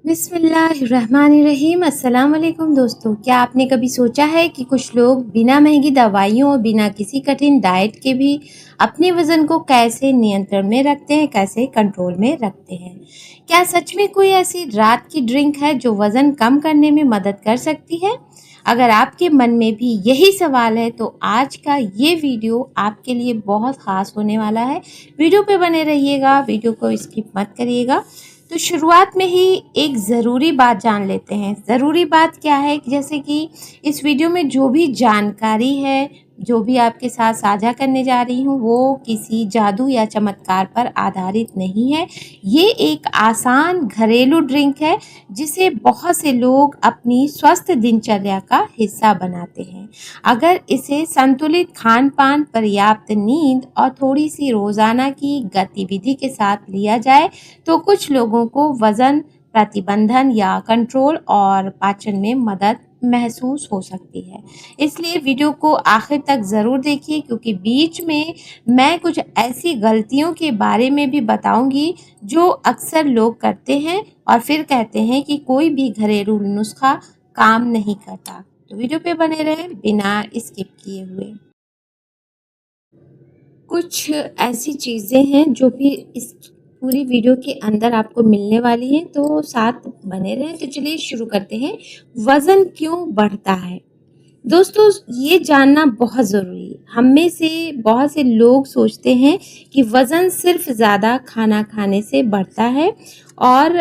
बिस्मिल्लाहिर्रहमानिर्रहीम। अस्सलाम वालेकुम दोस्तों, क्या आपने कभी सोचा है कि कुछ लोग बिना महंगी दवाइयों और बिना किसी कठिन डाइट के भी अपने वज़न को कैसे नियंत्रण में रखते हैं, कैसे कंट्रोल में रखते हैं? क्या सच में कोई ऐसी रात की ड्रिंक है जो वज़न कम करने में मदद कर सकती है? अगर आपके मन में भी यही सवाल है तो आज का ये वीडियो आपके लिए बहुत ख़ास होने वाला है। वीडियो पे बने रहिएगा, वीडियो को स्किप मत करिएगा। तो शुरुआत में ही एक ज़रूरी बात जान लेते हैं। ज़रूरी बात क्या है कि जैसे कि इस वीडियो में जो भी जानकारी है, जो भी आपके साथ साझा करने जा रही हूँ, वो किसी जादू या चमत्कार पर आधारित नहीं है। ये एक आसान घरेलू ड्रिंक है, जिसे बहुत से लोग अपनी स्वस्थ दिनचर्या का हिस्सा बनाते हैं। अगर इसे संतुलित खान-पान, पर्याप्त नींद और थोड़ी-सी रोज़ाना की गतिविधि के साथ लिया जाए, तो कुछ लोगों को वज़न प्रतिबंधन या कंट्रोल और पाचन में मदद महसूस हो सकती है। इसलिए वीडियो को आखिर तक ज़रूर देखिए, क्योंकि बीच में मैं कुछ ऐसी गलतियों के बारे में भी बताऊंगी जो अक्सर लोग करते हैं और फिर कहते हैं कि कोई भी घरेलू नुस्खा काम नहीं करता। तो वीडियो पे बने रहें बिना स्किप किए हुए। कुछ ऐसी चीज़ें हैं जो भी इस पूरी वीडियो के अंदर आपको मिलने वाली हैं, तो साथ बने रहें। तो चलिए शुरू करते हैं। वज़न क्यों बढ़ता है? दोस्तों, ये जानना बहुत ज़रूरी है। हम में से बहुत से लोग सोचते हैं कि वज़न सिर्फ़ ज़्यादा खाना खाने से बढ़ता है और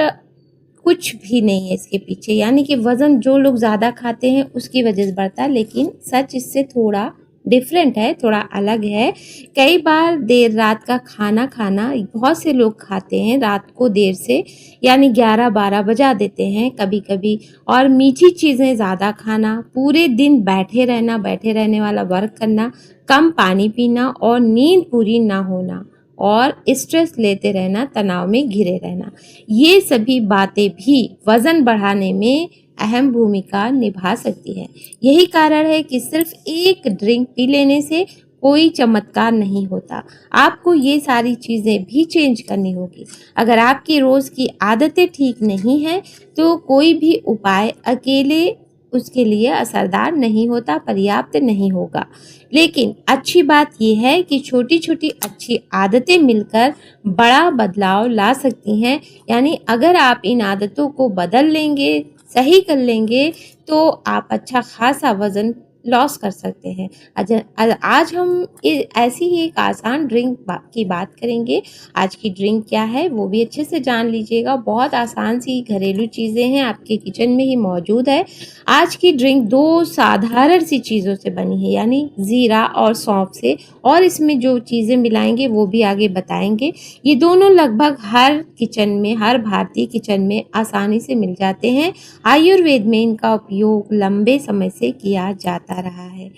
कुछ भी नहीं है इसके पीछे। यानी कि वज़न जो लोग ज़्यादा खाते हैं उसकी वजह से बढ़ता है, लेकिन सच इससे थोड़ा डिफरेंट है, थोड़ा अलग है। कई बार देर रात का खाना खाना बहुत से लोग खाते हैं रात को देर से, यानी 11-12 बजा देते हैं कभी-कभी। और मीठी चीज़ें ज़्यादा खाना, पूरे दिन बैठे रहने वाला वर्क करना, कम पानी पीना और नींद पूरी ना होना और स्ट्रेस लेते रहना, तनाव में घिरे रहना, ये सभी बातें भी वज़न बढ़ाने में अहम भूमिका निभा सकती है। यही कारण है कि सिर्फ एक ड्रिंक पी लेने से कोई चमत्कार नहीं होता। आपको ये सारी चीज़ें भी चेंज करनी होगी। अगर आपकी रोज़ की आदतें ठीक नहीं हैं, तो कोई भी उपाय अकेले उसके लिए असरदार नहीं होता, पर्याप्त नहीं होगा। लेकिन अच्छी बात यह है कि छोटी-छोटी अच्छी आदतें मिलकर बड़ा बदलाव ला सकती हैं। यानी अगर आप इन आदतों को बदल लेंगे, सही कर लेंगे, तो आप अच्छा खासा वज़न लॉस कर सकते हैं। आज हम ऐसी ही एक आसान ड्रिंक की बात करेंगे। आज की ड्रिंक क्या है वो भी अच्छे से जान लीजिएगा। बहुत आसान सी घरेलू चीज़ें हैं, आपके किचन में ही मौजूद है। आज की ड्रिंक दो साधारण सी चीज़ों से बनी है, यानी ज़ीरा और सौंफ से, और इसमें जो चीज़ें मिलाएंगे वो भी आगे बताएंगे। ये दोनों लगभग हर किचन में, हर भारतीय किचन में आसानी से मिल जाते हैं। आयुर्वेद में इनका उपयोग लंबे समय से किया जाता रहा है।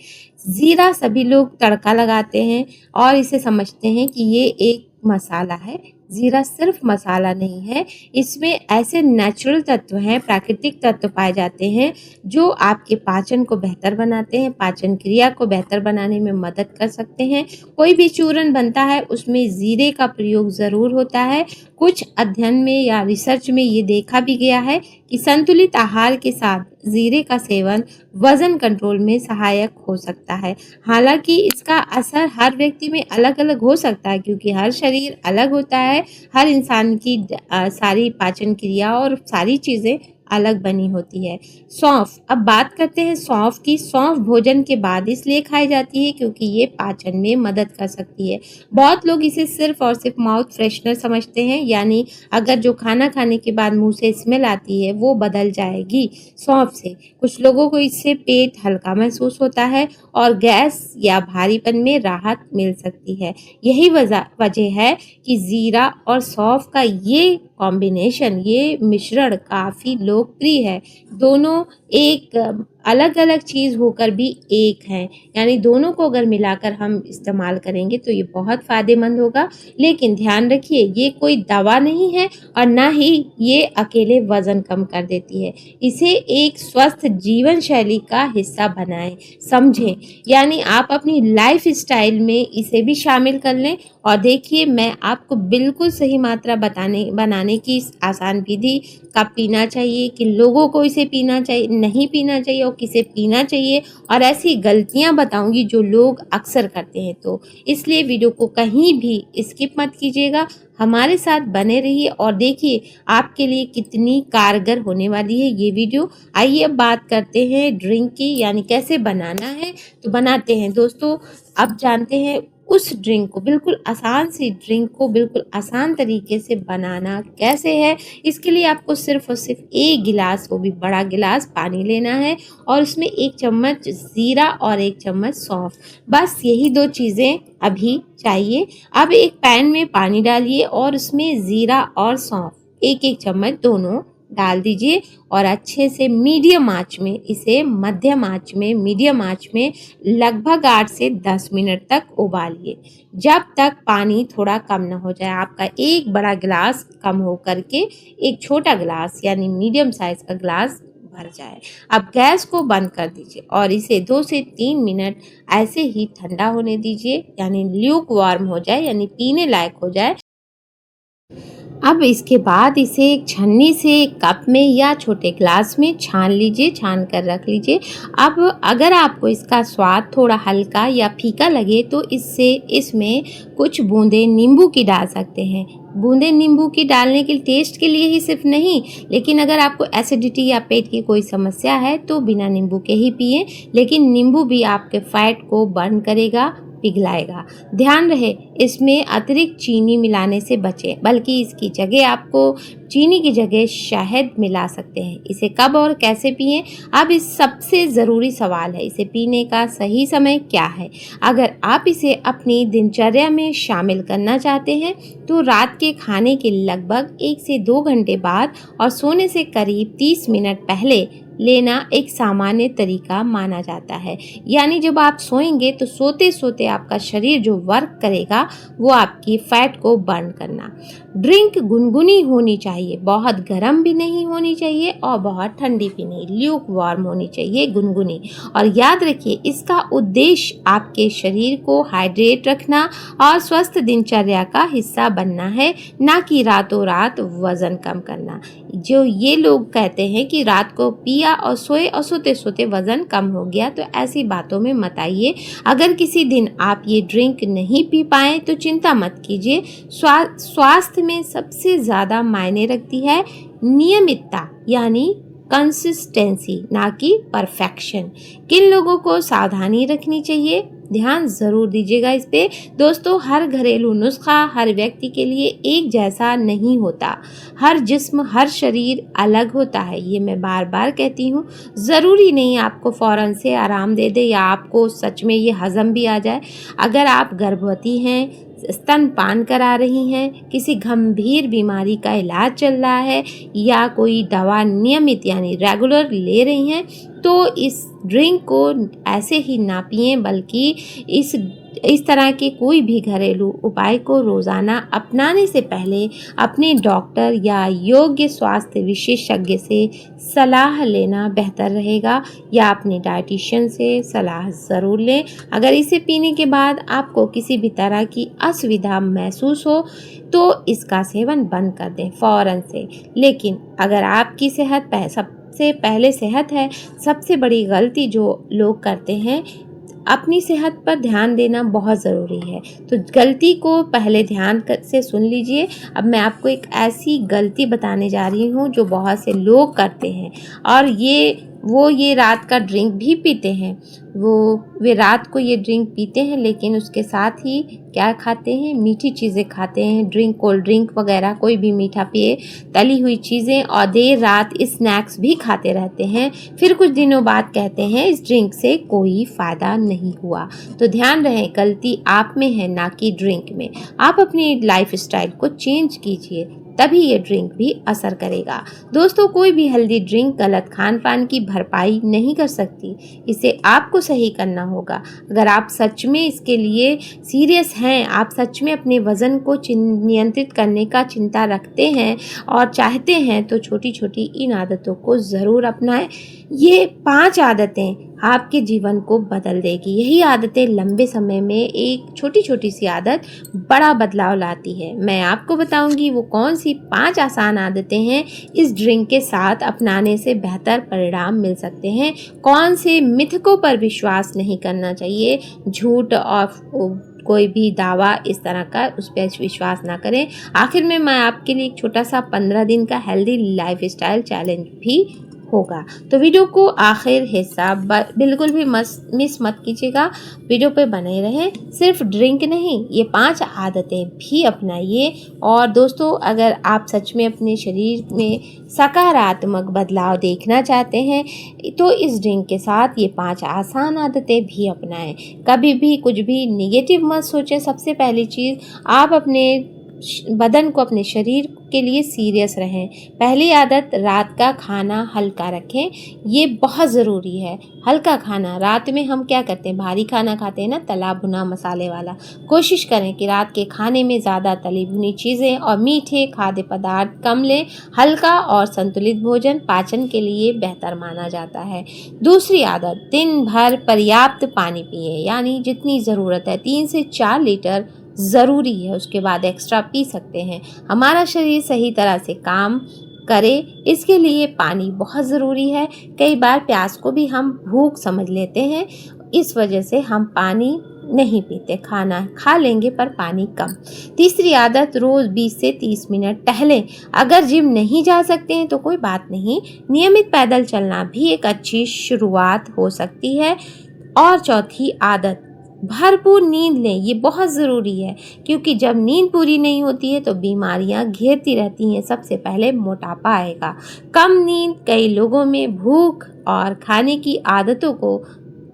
ज़ीरा सभी लोग तड़का लगाते हैं और इसे समझते हैं कि ये एक मसाला है। ज़ीरा सिर्फ मसाला नहीं है, इसमें ऐसे नेचुरल तत्व हैं, प्राकृतिक तत्व पाए जाते हैं जो आपके पाचन को बेहतर बनाते हैं, पाचन क्रिया को बेहतर बनाने में मदद कर सकते हैं। कोई भी चूर्ण बनता है उसमें ज़ीरे का प्रयोग ज़रूर होता है। कुछ अध्ययन में या रिसर्च में ये देखा भी गया है कि संतुलित आहार के साथ ज़ीरे का सेवन वज़न कंट्रोल में सहायक हो सकता है। हालांकि इसका असर हर व्यक्ति में अलग-अलग हो सकता है, क्योंकि हर शरीर अलग होता है। हर इंसान की सारी पाचन क्रिया और सारी चीज़ें अलग बनी होती है। सौंफ, अब बात करते हैं सौंफ की। सौंफ भोजन के बाद इसलिए खाई जाती है क्योंकि ये पाचन में मदद कर सकती है। बहुत लोग इसे सिर्फ और सिर्फ माउथ फ्रेशनर समझते हैं, यानी अगर जो खाना खाने के बाद मुंह से स्मेल आती है वो बदल जाएगी सौंफ से। कुछ लोगों को इससे पेट हल्का महसूस होता है और गैस या भारीपन में राहत मिल सकती है। यही वजह है कि ज़ीरा और सौंफ का ये कॉम्बिनेशन, ये मिश्रण काफ़ी लोकप्रिय है। दोनों एक अलग अलग चीज़ होकर भी एक हैं, यानी दोनों को अगर मिलाकर हम इस्तेमाल करेंगे तो ये बहुत फ़ायदेमंद होगा। लेकिन ध्यान रखिए, ये कोई दवा नहीं है और ना ही ये अकेले वज़न कम कर देती है। इसे एक स्वस्थ जीवन शैली का हिस्सा बनाएं, समझें, यानी आप अपनी लाइफ स्टाइल में इसे भी शामिल कर लें। और देखिए, मैं आपको बिल्कुल सही मात्रा बनाने की आसान विधि, कब पीना चाहिए, किन लोगों को इसे पीना चाहिए, नहीं पीना चाहिए और किसे पीना चाहिए, और ऐसी गलतियां बताऊंगी जो लोग अक्सर करते हैं। तो इसलिए वीडियो को कहीं भी स्किप मत कीजिएगा, हमारे साथ बने रहिए और देखिए आपके लिए कितनी कारगर होने वाली है ये वीडियो। आइए अब बात करते हैं ड्रिंक की, यानी कैसे बनाना है। तो बनाते हैं दोस्तों, अब जानते हैं उस ड्रिंक को, बिल्कुल आसान सी ड्रिंक को बिल्कुल आसान तरीके से बनाना कैसे है। इसके लिए आपको सिर्फ और सिर्फ 1 गिलास, वो भी बड़ा गिलास पानी लेना है और उसमें 1 चम्मच ज़ीरा और 1 चम्मच सौंफ, बस यही 2 चीज़ें अभी चाहिए। अब एक पैन में पानी डालिए और उसमें ज़ीरा और सौंफ 1-1 चम्मच दोनों डाल दीजिए और अच्छे से मीडियम आंच में, इसे मध्यम आंच में, मीडियम आंच में लगभग 8 से 10 मिनट तक उबालिए, जब तक पानी थोड़ा कम न हो जाए। आपका एक बड़ा गिलास कम हो करके एक छोटा गिलास यानी मीडियम साइज का गिलास भर जाए। अब गैस को बंद कर दीजिए और इसे 2 से 3 मिनट ऐसे ही ठंडा होने दीजिए, यानी ल्यूक वार्म हो जाए, यानी पीने लायक हो जाए। अब इसके बाद इसे एक छन्नी से कप में या छोटे ग्लास में छान लीजिए, छान कर रख लीजिए। अब अगर आपको इसका स्वाद थोड़ा हल्का या फीका लगे तो इसमें कुछ बूंदे नींबू की डाल सकते हैं। बूंदे नींबू की डालने के टेस्ट के लिए ही सिर्फ नहीं, लेकिन अगर आपको एसिडिटी या पेट की कोई समस्या है तो बिना नींबू के ही पिएं, लेकिन नींबू भी आपके फैट को बर्न करेगा, पिघलाएगा। ध्यान रहे, इसमें अतिरिक्त चीनी मिलाने से बचें, बल्कि इसकी जगह आपको चीनी की जगह शहद मिला सकते हैं। इसे कब और कैसे पिएं? अब इस सबसे ज़रूरी सवाल है, इसे पीने का सही समय क्या है? अगर आप इसे अपनी दिनचर्या में शामिल करना चाहते हैं तो रात के खाने के लगभग 1 से 2 घंटे बाद और सोने से करीब 30 मिनट पहले लेना एक सामान्य तरीका माना जाता है। यानी जब आप सोएंगे तो सोते सोते आपका शरीर जो वर्क करेगा वो आपकी फैट को बर्न करना। ड्रिंक गुनगुनी होनी चाहिए, बहुत गर्म भी नहीं होनी चाहिए और बहुत ठंडी भी नहीं, ल्यूक वार्म होनी चाहिए, गुनगुनी। और याद रखिए, इसका उद्देश्य आपके शरीर को हाइड्रेट रखना और स्वस्थ दिनचर्या का हिस्सा बनना है, ना कि रातों रात वजन कम करना। जो ये लोग कहते हैं कि रात को पिया और सोए और सोते सोते वजन कम हो गया, तो ऐसी बातों में मत आइए। अगर किसी दिन आप ये ड्रिंक नहीं पी पाए तो चिंता मत कीजिए। स्वास्थ्य में सबसे ज़्यादा मायने रखती है नियमितता, यानी कंसिस्टेंसी, ना कि परफेक्शन। किन लोगों को सावधानी रखनी चाहिए, ध्यान ज़रूर दीजिएगा इस पे। दोस्तों, हर घरेलू नुस्खा हर व्यक्ति के लिए एक जैसा नहीं होता। हर जिस्म, हर शरीर अलग होता है, ये मैं बार बार कहती हूँ। ज़रूरी नहीं आपको फ़ौरन से आराम दे दे या आपको सच में ये हज़म भी आ जाए। अगर आप गर्भवती हैं, स्तनपान करा रही हैं, किसी गंभीर बीमारी का इलाज चल रहा है या कोई दवा नियमित यानी रेगुलर ले रही हैं, तो इस ड्रिंक को ऐसे ही ना पिएं, बल्कि इस तरह के कोई भी घरेलू उपाय को रोज़ाना अपनाने से पहले अपने डॉक्टर या योग्य स्वास्थ्य विशेषज्ञ से सलाह लेना बेहतर रहेगा, या अपने डाइटिशियन से सलाह ज़रूर लें। अगर इसे पीने के बाद आपको किसी भी तरह की असुविधा महसूस हो तो इसका सेवन बंद कर दें फ़ौरन से। लेकिन अगर आपकी सबसे पहले सेहत है, सबसे बड़ी गलती जो लोग करते हैं, अपनी सेहत पर ध्यान देना बहुत ज़रूरी है। तो गलती को पहले ध्यान से सुन लीजिए। अब मैं आपको एक ऐसी गलती बताने जा रही हूँ जो बहुत से लोग करते हैं, और ये रात का ड्रिंक भी पीते हैं। वे रात को ये ड्रिंक पीते हैं, लेकिन उसके साथ ही क्या खाते हैं, मीठी चीज़ें खाते हैं, ड्रिंक, कोल्ड ड्रिंक वगैरह कोई भी मीठा पिए, तली हुई चीज़ें और देर रात स्नैक्स भी खाते रहते हैं। फिर कुछ दिनों बाद कहते हैं इस ड्रिंक से कोई फ़ायदा नहीं हुआ। तो ध्यान रहे, गलती आप में है ना कि ड्रिंक में। आप अपनी लाइफस्टाइल को चेंज कीजिए, तभी ये ड्रिंक भी असर करेगा। दोस्तों, कोई भी हेल्दी ड्रिंक गलत खान पान की भरपाई नहीं कर सकती, इसे आपको सही करना होगा। अगर आप सच में इसके लिए सीरियस हैं, आप सच में अपने वज़न को नियंत्रित करने का चिंता रखते हैं और चाहते हैं, तो छोटी छोटी इन आदतों को ज़रूर अपनाएं। ये 5 आदतें आपके जीवन को बदल देगी। यही आदतें लंबे समय में एक छोटी छोटी सी आदत बड़ा बदलाव लाती है। मैं आपको बताऊंगी वो कौन सी 5 आसान आदतें हैं इस ड्रिंक के साथ अपनाने से बेहतर परिणाम मिल सकते हैं। कौन से मिथकों पर विश्वास नहीं करना चाहिए, झूठ और कोई भी दावा इस तरह का, उस पर विश्वास ना करें। आखिर में मैं आपके लिए एक छोटा सा 15 दिन का हेल्दी लाइफस्टाइल चैलेंज भी होगा। तो वीडियो को आखिर हिस्सा बिल्कुल भी मिस मत कीजिएगा, वीडियो पे बने रहें। सिर्फ ड्रिंक नहीं, ये 5 आदतें भी अपनाइए। और दोस्तों, अगर आप सच में अपने शरीर में सकारात्मक बदलाव देखना चाहते हैं तो इस ड्रिंक के साथ ये 5 आसान आदतें भी अपनाएं। कभी भी कुछ भी नेगेटिव मत सोचें। सबसे पहली चीज़, आप अपने बदन को, अपने शरीर के लिए सीरियस रहें। पहली आदत, रात का खाना हल्का रखें। ये बहुत ज़रूरी है। हल्का खाना, रात में हम क्या करते हैं, भारी खाना खाते हैं ना, तला भुना मसाले वाला। कोशिश करें कि रात के खाने में ज़्यादा तली भुनी चीज़ें और मीठे खाद्य पदार्थ कम लें। हल्का और संतुलित भोजन पाचन के लिए बेहतर माना जाता है। दूसरी आदत, दिन भर पर्याप्त पानी पिए, यानी जितनी ज़रूरत है 3 से 4 लीटर ज़रूरी है, उसके बाद एक्स्ट्रा पी सकते हैं। हमारा शरीर सही तरह से काम करे, इसके लिए पानी बहुत ज़रूरी है। कई बार प्यास को भी हम भूख समझ लेते हैं, इस वजह से हम पानी नहीं पीते। खाना खा लेंगे पर पानी कम। तीसरी आदत, रोज़ 20 से 30 मिनट टहलें। अगर जिम नहीं जा सकते हैं तो कोई बात नहीं, नियमित पैदल चलना भी एक अच्छी शुरुआत हो सकती है। और चौथी आदत, भरपूर नींद लें। ये बहुत ज़रूरी है, क्योंकि जब नींद पूरी नहीं होती है तो बीमारियां घेरती रहती हैं। सबसे पहले मोटापा आएगा। कम नींद कई लोगों में भूख और खाने की आदतों को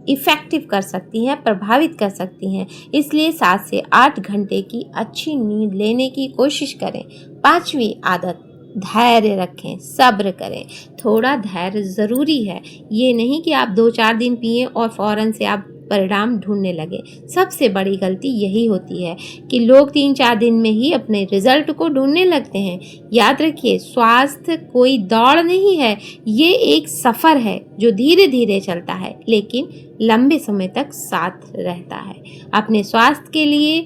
इफ़ेक्टिव कर सकती हैं, प्रभावित कर सकती हैं। इसलिए 7 से 8 घंटे की अच्छी नींद लेने की कोशिश करें। 5वीं आदत, धैर्य रखें, सब्र करें। थोड़ा धैर्य ज़रूरी है। ये नहीं कि आप 2-4 दिन पिए और फ़ौरन से आप परिणाम ढूंढने लगे। सबसे बड़ी गलती यही होती है कि लोग 3-4 दिन में ही अपने रिजल्ट को ढूंढने लगते हैं। याद रखिए, स्वास्थ्य कोई दौड़ नहीं है, ये एक सफ़र है जो धीरे धीरे चलता है लेकिन लंबे समय तक साथ रहता है। अपने स्वास्थ्य के लिए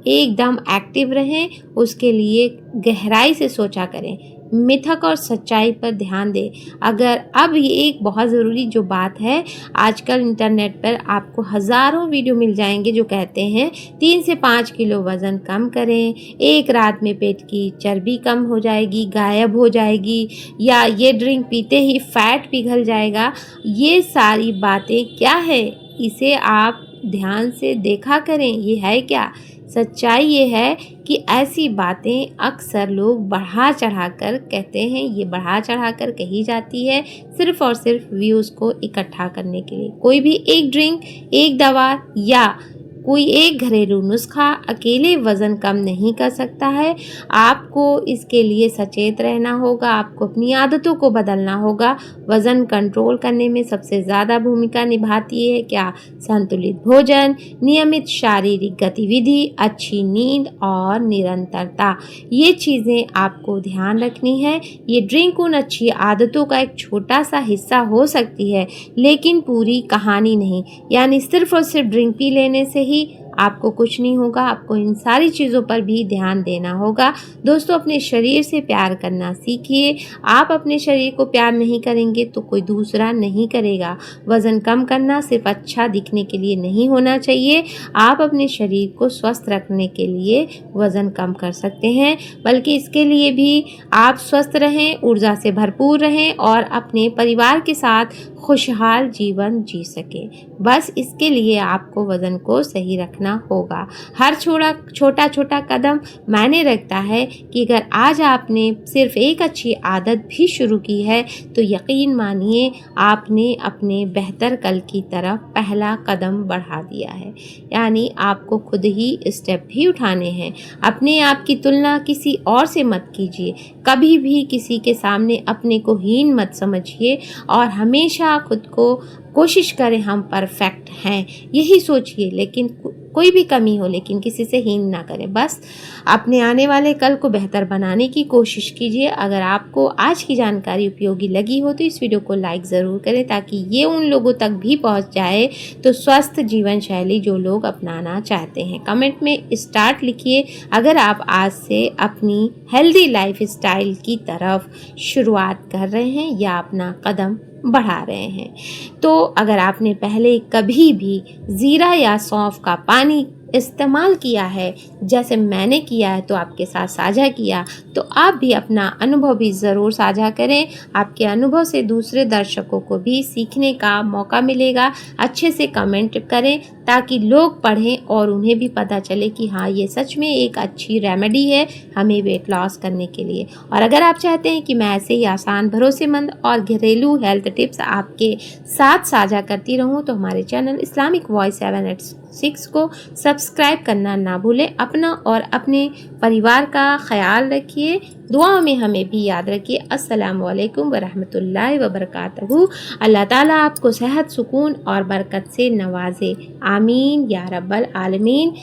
एकदम एक्टिव रहें, उसके लिए गहराई से सोचा करें, मिथक और सच्चाई पर ध्यान दें। अगर अब ये एक बहुत ज़रूरी जो बात है, आजकल इंटरनेट पर आपको हज़ारों वीडियो मिल जाएंगे जो कहते हैं 3 से 5 किलो वज़न कम करें, एक रात में पेट की चर्बी कम हो जाएगी, गायब हो जाएगी, या ये ड्रिंक पीते ही फैट पिघल जाएगा। ये सारी बातें क्या है, इसे आप ध्यान से देखा करें, ये है क्या। सच्चाई ये है कि ऐसी बातें अक्सर लोग बढ़ा चढ़ा कर कहते हैं। ये बढ़ा चढ़ा कर कही जाती है सिर्फ़ और सिर्फ व्यूज़ को इकट्ठा करने के लिए। कोई भी एक ड्रिंक, एक दवा या कोई एक घरेलू नुस्खा अकेले वज़न कम नहीं कर सकता है। आपको इसके लिए सचेत रहना होगा, आपको अपनी आदतों को बदलना होगा। वज़न कंट्रोल करने में सबसे ज़्यादा भूमिका निभाती है क्या, संतुलित भोजन, नियमित शारीरिक गतिविधि, अच्छी नींद और निरंतरता। ये चीज़ें आपको ध्यान रखनी है। ये ड्रिंक उन अच्छी आदतों का एक छोटा सा हिस्सा हो सकती है, लेकिन पूरी कहानी नहीं। यानी सिर्फ़ और सिर्फ ड्रिंक पी लेने से ही आपको कुछ नहीं होगा, आपको इन सारी चीज़ों पर भी ध्यान देना होगा। दोस्तों, अपने शरीर से प्यार करना सीखिए। आप अपने शरीर को प्यार नहीं करेंगे तो कोई दूसरा नहीं करेगा। वज़न कम करना सिर्फ अच्छा दिखने के लिए नहीं होना चाहिए। आप अपने शरीर को स्वस्थ रखने के लिए वज़न कम कर सकते हैं, बल्कि इसके लिए भी आप स्वस्थ रहें, ऊर्जा से भरपूर रहें और अपने परिवार के साथ खुशहाल जीवन जी सकें। बस इसके लिए आपको वज़न को सही रखना करना होगा। हर छोटा छोटा कदम मायने रखता है कि अगर आज आपने सिर्फ एक अच्छी आदत भी शुरू की है तो यकीन मानिए आपने अपने बेहतर कल की तरफ पहला कदम बढ़ा दिया है। यानी आपको खुद ही स्टेप भी उठाने हैं। अपने आप की तुलना किसी और से मत कीजिए, कभी भी किसी के सामने अपने को हीन मत समझिए और हमेशा खुद को कोशिश करें हम परफेक्ट हैं यही सोचिए, लेकिन कोई भी कमी हो लेकिन किसी से हीन ना करें। बस अपने आने वाले कल को बेहतर बनाने की कोशिश कीजिए। अगर आपको आज की जानकारी उपयोगी लगी हो तो इस वीडियो को लाइक ज़रूर करें ताकि ये उन लोगों तक भी पहुंच जाए तो स्वस्थ जीवन शैली जो लोग अपनाना चाहते हैं। कमेंट में स्टार्ट लिखिए अगर आप आज से अपनी हेल्दी लाइफ स्टाइल की तरफ शुरुआत कर रहे हैं या अपना कदम बढ़ा रहे हैं। तो अगर आपने पहले कभी भी ज़ीरा या सौंफ का पानी इस्तेमाल किया है जैसे मैंने किया है तो आपके साथ साझा किया, तो आप भी अपना अनुभव भी ज़रूर साझा करें। आपके अनुभव से दूसरे दर्शकों को भी सीखने का मौका मिलेगा। अच्छे से कमेंट करें ताकि लोग पढ़ें और उन्हें भी पता चले कि हाँ ये सच में एक अच्छी रेमेडी है हमें वेट लॉस करने के लिए। और अगर आप चाहते हैं कि मैं ऐसे ही आसान, भरोसेमंद और घरेलू हेल्थ टिप्स आपके साथ साझा करती रहूं तो हमारे चैनल इस्लामिक वॉइस 786 को सब्सक्राइब करना ना भूलें। अपना और अपने परिवार का ख्याल रखिए, दुआ में हमें भी याद रखिए। अस्सलामु अलैकुम वरहमतुल्लाहि वबरकातुहू। अल्लाह ताला आपको सेहत, सुकून और बरकत से नवाजे। आमीन या रब्बल आलमीन।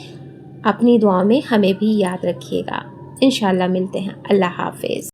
अपनी दुआ में हमें भी याद रखिएगा। इंशाल्लाह मिलते हैं। अल्लाह हाफिज़।